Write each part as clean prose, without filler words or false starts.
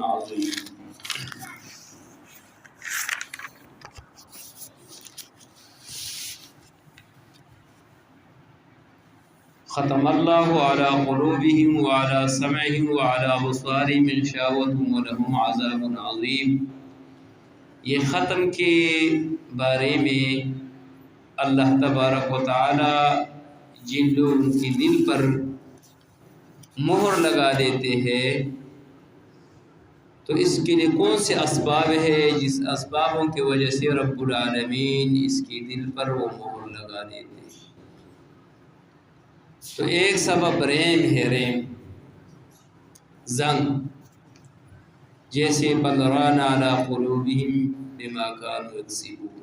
عظيم. ختم اللہ علی قلوبہم وعلی سمعہم وعلی ابصارہم غشاوۃ ولہم عذاب عظیم. یہ ختم کے بارے میں اللہ تبارک و تعالی جن لوگوں کے دل پر مہر لگا دیتے ہیں تو اس کے لیے کون سے اسباب ہے جس اسبابوں کی وجہ سے رب العالمین اس کے دل پر وہ مہر لگا دیتے ہیں. تو ایک سبب ریم ہے، ریم زنگ، جیسے بل ران علی قلوبہم بما کانوا یکسبون.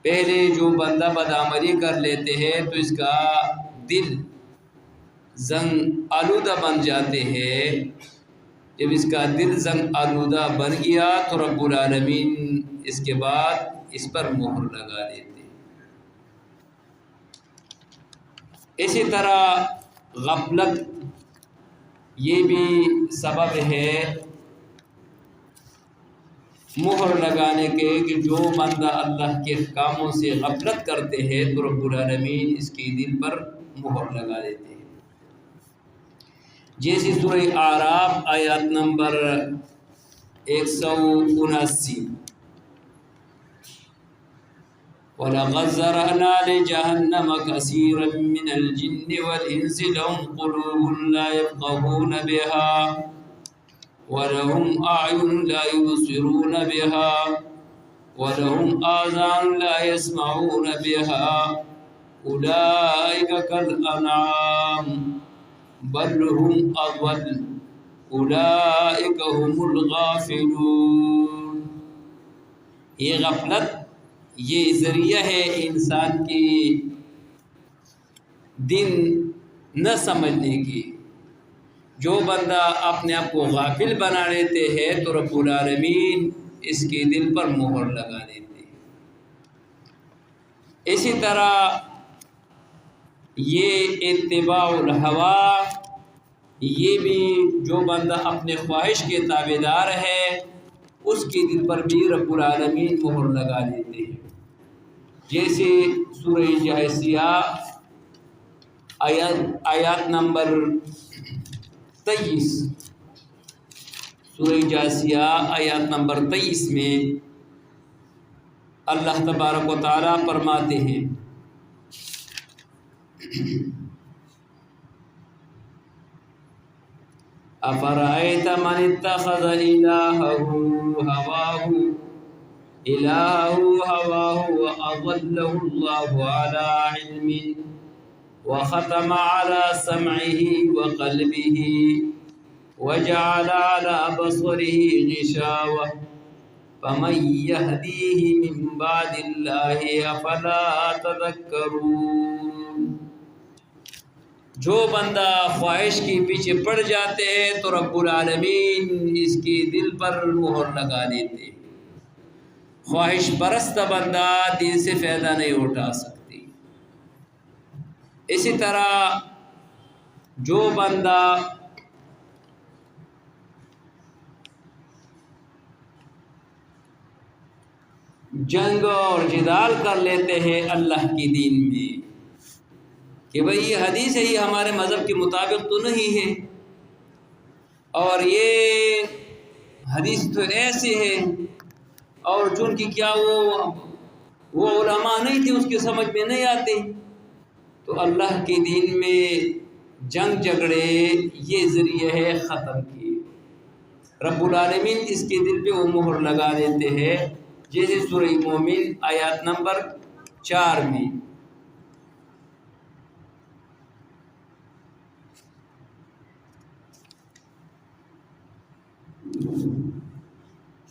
پہلے جو بندہ بدعملی کر لیتے ہیں تو اس کا دل زنگ آلودہ بن جاتے ہیں. جب اس کا دل زنگ آلودہ بن گیا تو رب العالمین اس کے بعد اس پر مہر لگا دیتے. اسی طرح غفلت یہ بھی سبب ہے مہر لگانے کے کہ جو بندہ اللہ کے احکاموں سے غفلت کرتے ہیں تو رب العالمین اس کے دل پر مہر لگا دیتے ہیں. جیسے سورہ اعراف آیات نمبر 179، وَلَقَدْ زَرَعْنَا لِجَهَنَّمَ كَثِيرًا مِنَ الْجِنِّ وَالْإِنسِ لَهُمْ قُلُوبٌ لَا يَفْقَهُونَ بِهَا وَلَهُمْ أَعْيُنٌ لَا يُبْصِرُونَ بِهَا وَلَهُمْ آذَانٌ لَا يَسْمَعُونَ بِهَا أُولَئِكَ كَالْأَنْعَامِ بَلْ هُمْ أَضَلُّ أُولَئِكَ هُمُ الْغَافِلُونَ. یہ غفلت یہ ذریعہ ہے انسان کی دین نہ سمجھنے کی. جو بندہ اپنے آپ کو غافل بنا لیتے ہیں تو رب العالمین اس کے دل پر مہر لگا دیتے ہیں. اسی طرح یہ اتباع الہوا، یہ بھی جو بندہ اپنے خواہش کے تابع دار ہے اس کے دل پر بھی رب العالمین مہر لگا دیتے ہیں. جیسے سورہ جاثیہ آیات نمبر 23، سورہ جاثیہ آیات نمبر 23 میں اللہ تبارک و تعالی فرماتے ہیں أَفَرَأَيْتَ مَنِ اتَّخَذَ إِلَٰهَهُ هَوَاهُ وَأَضَلَّهُ اللَّهُ عَلَىٰ عِلْمٍ وَخَتَمَ عَلَىٰ سَمْعِهِ وَقَلْبِهِ وَجَعَلَ عَلَىٰ بَصَرِهِ غِشَاوَةً فَمَن يَهْدِيهِ مِن بَعْدِ اللَّهِ أَفَلَا تَذَكَّرُونَ. جو بندہ خواہش کے پیچھے پڑ جاتے ہیں تو رب العالمین اس کے دل پر مہر لگا دیتے ہیں. خواہش پرست بندہ دین سے فائدہ نہیں اٹھا سکتی. اسی طرح جو بندہ جنگ اور جدال کر لیتے ہیں اللہ کی دین میں کہ بھئی یہ حدیث ہے، یہ ہمارے مذہب کے مطابق تو نہیں ہے، اور یہ حدیث تو ایسے ہے، اور جن کی کیا وہ علماء نہیں تھے، اس کے سمجھ میں نہیں آتے. تو اللہ کے دین میں جنگ جھگڑے یہ ذریعہ ہے ختم کی. رب العالمین اس کے دل پہ وہ مہر لگا دیتے ہیں. جیسے سورہ مومن آیات نمبر 4 میں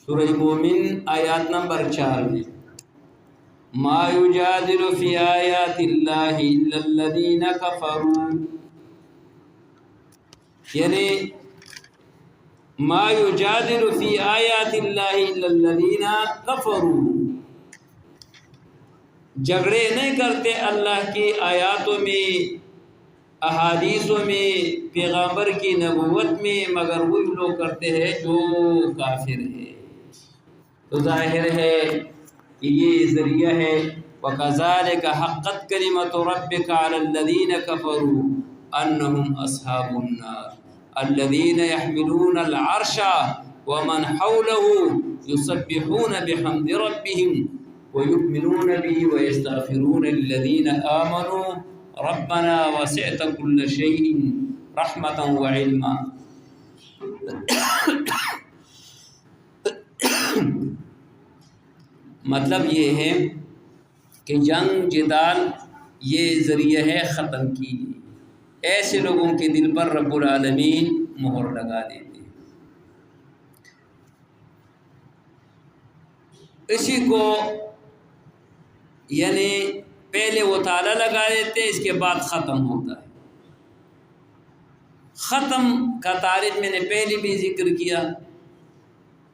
سورہ مومن آیات نمبر 4 میں ما یجادل فی آیات اللہ الا الذین کفروا، یعنی ما یجادل فی آیات اللہ الا الذین کفروا، جھگڑے نہیں کرتے اللہ کی آیاتوں میں احادیثوں میں، پیغمبر کی نبوت میں، مگر وہی لوگ کرتے ہیں جو کافر ہے۔ تو ظاہر ہے کہ یہ ذریعہ ہے۔ وَكَذَلِكَ حَقَّتْ كَلِمَةُ رَبِّكَ عَلَى الَّذِينَ كَفَرُوا أَنَّهُمْ أَصْحَابُ النَّارِ الَّذِينَ يَحْمِلُونَ الْعَرْشَ وَمَنْ حَوْلَهُ يُسَبِّحُونَ بِحَمْدِ رَبِّهِمْ وَيُؤْمِنُونَ بِهِ وَيَسْتَغْفِرُونَ لِلَّذِينَ آمَنُوا رَبَّنَا وَسِعْتَ كُلَّ شَيْءٍ رَحْمَةً وَعِلْمًا۔ مطلب یہ ہے کہ جنگ جدال یہ ذریعہ ہے ختم کی۔ ایسے لوگوں کے دل پر رب العالمین مہر لگا دیتے ہیں۔ اسی کو یعنی پہلے وہ تالا لگا دیتے ہیں، اس کے بعد ختم ہوتا ہے۔ ختم کا تعریف میں نے پہلے بھی ذکر کیا،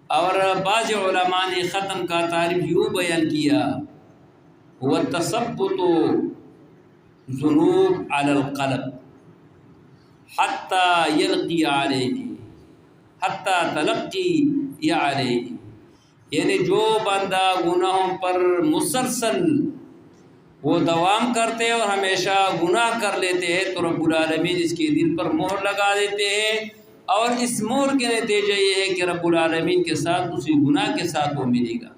اور بعض علماء نے ختم کا تعریف یوں بیان کیا: وَالتَّثَبُّتُ ذُنُوبٍ عَلَى الْقَلْبِ حَتَّى يَلْقِيَ عَلَيْهِ حَتَّى تَلَقِّيَ عَلَيْهِ، یعنی جو بندہ گناہوں پر مسلسل وہ دوام کرتے ہیں اور ہمیشہ گناہ کر لیتے ہیں تو رب العالمین اس کے دل پر مہر لگا دیتے ہیں، اور اس مہر کے نتیجہ یہ ہے کہ رب العالمین کے ساتھ اسی گناہ کے ساتھ وہ ملے گا۔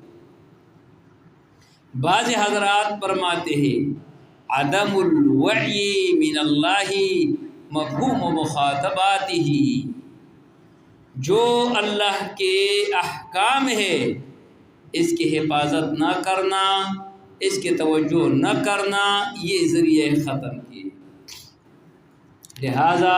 بعض حضرات فرماتے ہیں: عدم الوعی من اللہ مفہوم مخاطباتہ، جو اللہ کے احکام ہے اس کی حفاظت نہ کرنا، اس کی توجہ نہ کرنا، یہ ذریعہ ختم کی۔ لہذا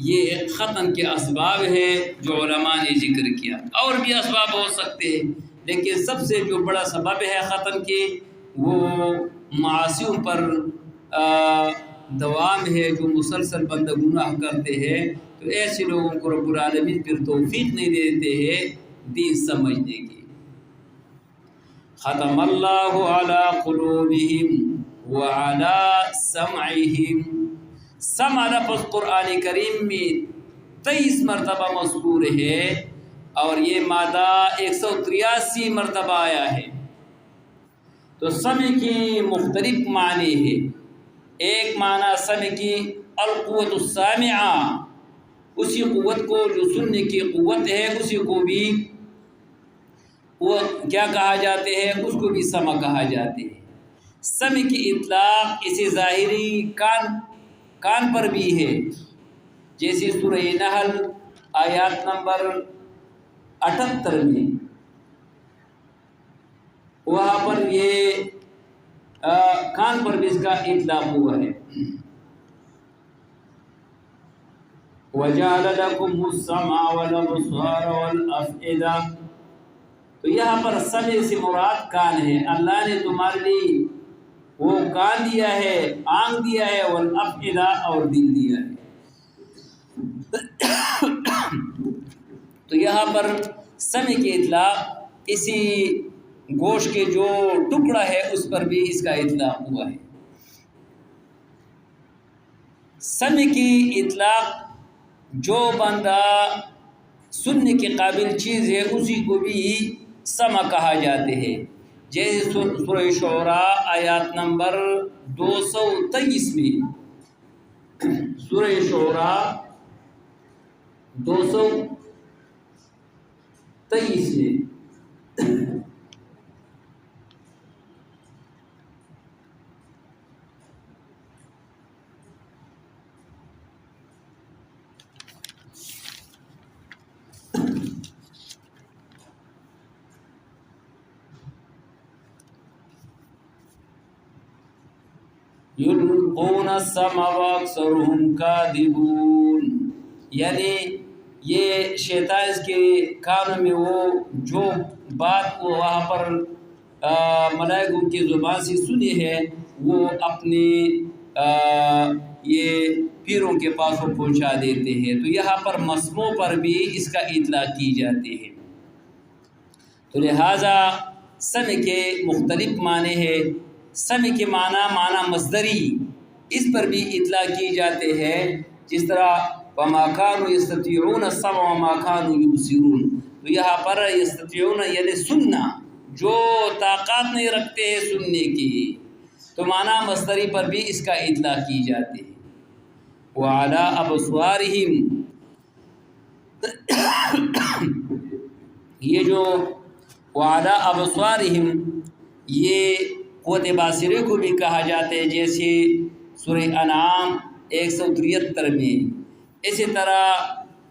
یہ ختم کے اسباب ہیں جو علماء نے ذکر کیا، اور بھی اسباب ہو سکتے ہیں، لیکن سب سے جو بڑا سبب ہے ختم کے وہ معاصیوں پر دوام ہے۔ جو مسلسل بندہ گناہ کرتے ہیں تو ایسے لوگوں کو رب العالمین پھر توفیق نہیں دیتے ہیں دین سمجھنے کی۔ ختم اللہ علی قلوبہم وعلی سمعہم، سمع لفظ قرآن کریم میں 23 مرتبہ مذکور ہے، اور یہ مادہ 183 مرتبہ آیا ہے۔ تو سمع کی مختلف معنی ہے۔ ایک معنی سمع کی القوت السامعہ، اسی قوت کو جو سننے کی قوت ہے اسی کو بھی وہ کیا کہا جاتے ہیں، اس کو بھی سمع کہا جاتے ہیں۔ سمع کی اطلاق اسی ظاہری کان پر بھی ہے، جیسے سورہ نحل آیات نمبر 78 میں، وہاں پر یہ کان پر بھی اس کا اطلاق ہوا ہے۔ وَجَعَلَ لَكُمُ السَّمْعَ وَالْأَبْصَارَ وَالْأَفْئِدَةَ، تو یہاں پر سمع سے مراد کان ہے۔ اللہ نے تمہارے لیے وہ کان دیا ہے، آنکھ دیا ہے، والافئدہ اور دل دیا ہے۔ تو یہاں پر سمع کی اطلاق اسی گوشت کے جو ٹکڑا ہے اس پر بھی اس کا اطلاق ہوا ہے۔ سمع کی اطلاق جو بندہ سننے کے قابل چیز ہے اسی کو بھی سمع کہا جاتے ہیں، جیسے سورہ شعراء آیات نمبر 223 میں، سورہ شعراء 223 میں یلقون السمع واکثرهم کاذبون، یعنی یہ شیطان اس کے کانوں میں وہ جو بات وہ وہاں پر ملائکوں کی زبان سے سنی ہے وہ اپنے یہ پیروں کے پاس وہ پہنچا دیتے ہیں۔ تو یہاں پر مسموع پر بھی اس کا اطلاق کی جاتی ہے۔ تو لہٰذا سمع کے مختلف معنی ہے۔ سمع کے معنی مصدری اس پر بھی اطلاع کی جاتے ہیں، جس طرح وما كانوا يستطيعون السمع وما كانوا يبصرون، تو یہاں پر یستطیعون یعنی سننا، جو طاقت نہیں رکھتے ہیں سننے کی، تو معنی مصدری پر بھی اس کا اطلاع کی جاتی ہے۔ وعلى ابصارهم، یہ جو وعلى ابصارهم یہ قوت باصرے کو بھی کہا جاتا ہے، جیسے سورہ انعام 173 میں، اسی طرح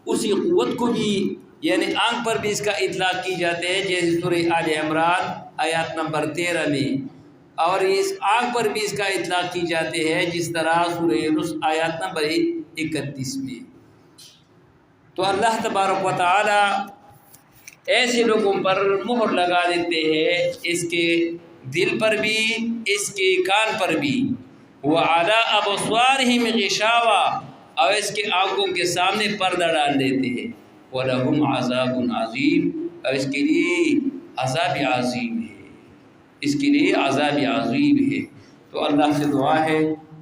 اسی قوت کو بھی یعنی آنکھ پر بھی اس کا اطلاق کی جاتے ہیں، جیسے سورہ آل عمران آیات نمبر 13 میں، اور اس آنکھ پر بھی اس کا اطلاق کی جاتے ہیں جس طرح سورہ یونس آیات نمبر 31 میں۔ تو اللہ تبارک و تعالی ایسے لوگوں پر مہر لگا دیتے ہیں، اس کے دل پر بھی اس کے کان پر بھی، وعلی ابصارہم غشاوہ، اور اس کے آنکھوں کے سامنے پردہ ڈال دیتے ہیں، وَلَهُمْ عَذَابٌ عَظِيمٌ، اور اس کے لیے عذاب عظیم ہے، اس کے لیے عذاب عظیم ہے۔ تو اللہ سے دعا ہے